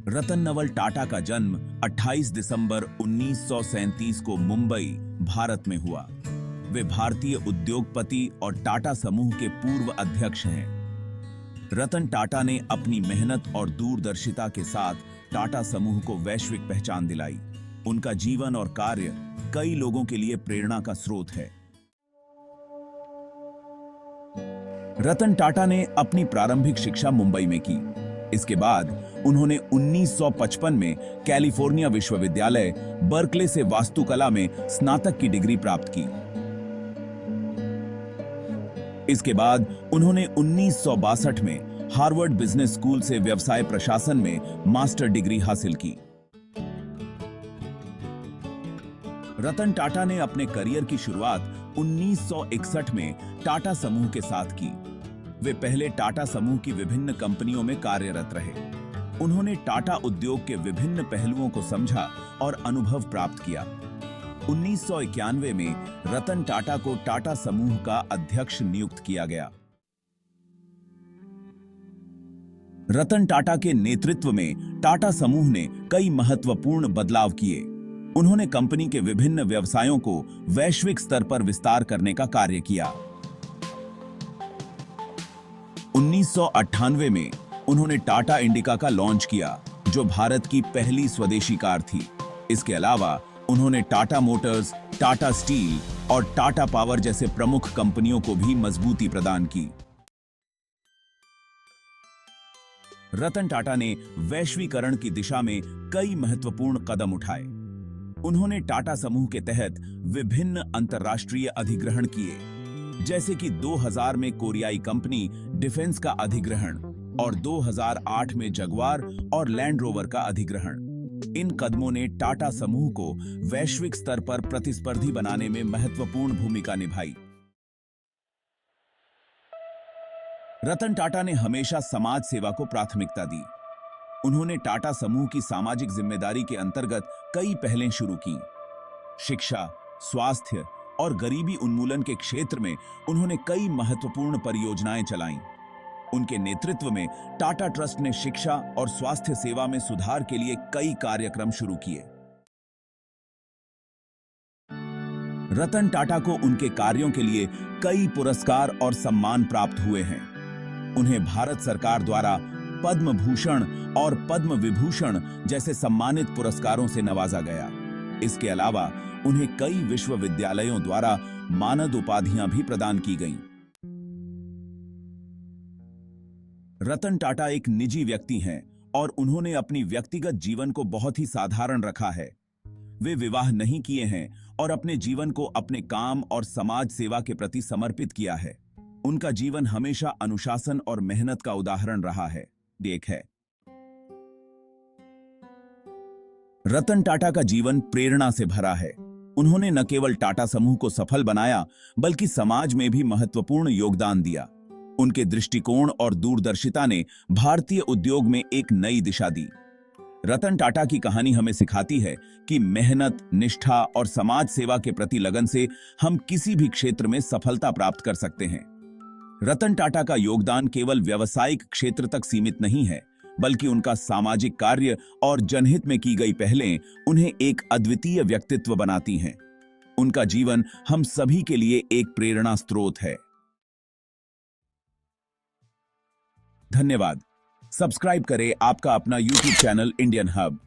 रतन नवल टाटा का जन्म 28 दिसंबर 1937 को मुंबई, भारत में हुआ। वे भारतीय उद्योगपति और टाटा समूह के पूर्व अध्यक्ष हैं। रतन टाटा ने अपनी मेहनत और दूरदर्शिता के साथ टाटा समूह को वैश्विक पहचान दिलाई। उनका जीवन और कार्य कई लोगों के लिए प्रेरणा का स्रोत है। रतन टाटा ने अपनी प्रारंभिक शिक्षा मुंबई में की। इसके बाद उन्होंने 1955 में कैलिफोर्निया विश्वविद्यालय बर्कले से वास्तुकला में स्नातक की डिग्री प्राप्त की। इसके बाद उन्होंने 1962 में हार्वर्ड बिजनेस स्कूल से व्यवसाय प्रशासन में मास्टर डिग्री हासिल की। रतन टाटा ने अपने करियर की शुरुआत 1961 में टाटा समूह के साथ की। वे पहले टाटा समूह की विभिन्न कंपनियों में कार्यरत रहे। उन्होंने टाटा उद्योग के विभिन्न पहलुओं को समझा और अनुभव प्राप्त किया। 1991 में रतन टाटा को टाटा समूह का अध्यक्ष नियुक्त किया गया। रतन टाटा के नेतृत्व में टाटा समूह ने कई महत्वपूर्ण बदलाव किए। उन्होंने कंपनी के विभिन्न व्यवसायों को वैश्विक स्तर पर विस्तार करने का कार्य किया। 1998 में उन्होंने टाटा इंडिका का लॉन्च किया, जो भारत की पहली स्वदेशी कार थी। इसके अलावा उन्होंने टाटा मोटर्स, टाटा स्टील और टाटा पावर जैसे प्रमुख कंपनियों को भी मजबूती प्रदान की। रतन टाटा ने वैश्वीकरण की दिशा में कई महत्वपूर्ण कदम उठाए। उन्होंने टाटा समूह के तहत विभिन्न अंतर्राष्ट्रीय अधिग्रहण किए, जैसे कि 2000 में कोरियाई कंपनी डिफेंस का अधिग्रहण और 2008 में जगुआर और लैंड रोवर का अधिग्रहण। इन कदमों ने टाटा समूह को वैश्विक स्तर पर प्रतिस्पर्धी बनाने में महत्वपूर्ण भूमिका निभाई। रतन टाटा ने हमेशा समाज सेवा को प्राथमिकता दी। उन्होंने टाटा समूह की सामाजिक जिम्मेदारी के अंतर्गत कई पहलें शुरू की। शिक्षा, स्वास्थ्य और गरीबी उन्मूलन के क्षेत्र में उन्होंने कई महत्वपूर्ण परियोजनाएं चलाईं। उनके नेतृत्व में टाटा ट्रस्ट ने शिक्षा और स्वास्थ्य सेवा में सुधार के लिए कई कार्यक्रम शुरू किए। रतन टाटा को उनके कार्यों के लिए कई पुरस्कार और सम्मान प्राप्त हुए हैं। उन्हें भारत सरकार द्वारा पद्म भूषण और पद्म विभूषण जैसे सम्मानित पुरस्कारों से नवाजा गया। इसके अलावा उन्हें कई विश्वविद्यालयों द्वारा मानद उपाधियां भी प्रदान की गईं। रतन टाटा एक निजी व्यक्ति हैं और उन्होंने अपनी व्यक्तिगत जीवन को बहुत ही साधारण रखा है। वे विवाह नहीं किए हैं और अपने जीवन को अपने काम और समाज सेवा के प्रति समर्पित किया है। उनका जीवन हमेशा अनुशासन और मेहनत का उदाहरण रहा है। रतन टाटा का जीवन प्रेरणा से भरा है। उन्होंने न केवल टाटा समूह को सफल बनाया, बल्कि समाज में भी महत्वपूर्ण योगदान दिया। उनके दृष्टिकोण और दूरदर्शिता ने भारतीय उद्योग में एक नई दिशा दी। रतन टाटा की कहानी हमें सिखाती है कि मेहनत, निष्ठा और समाज सेवा के प्रति लगन से हम किसी भी क्षेत्र में सफलता प्राप्त कर सकते हैं। रतन टाटा का योगदान केवल व्यावसायिक क्षेत्र तक सीमित नहीं है, बल्कि उनका सामाजिक कार्य और जनहित में की गई पहलें उन्हें एक अद्वितीय व्यक्तित्व बनाती हैं। उनका जीवन हम सभी के लिए एक प्रेरणा स्रोत है। धन्यवाद। सब्सक्राइब करें आपका अपना YouTube चैनल इंडियन हब।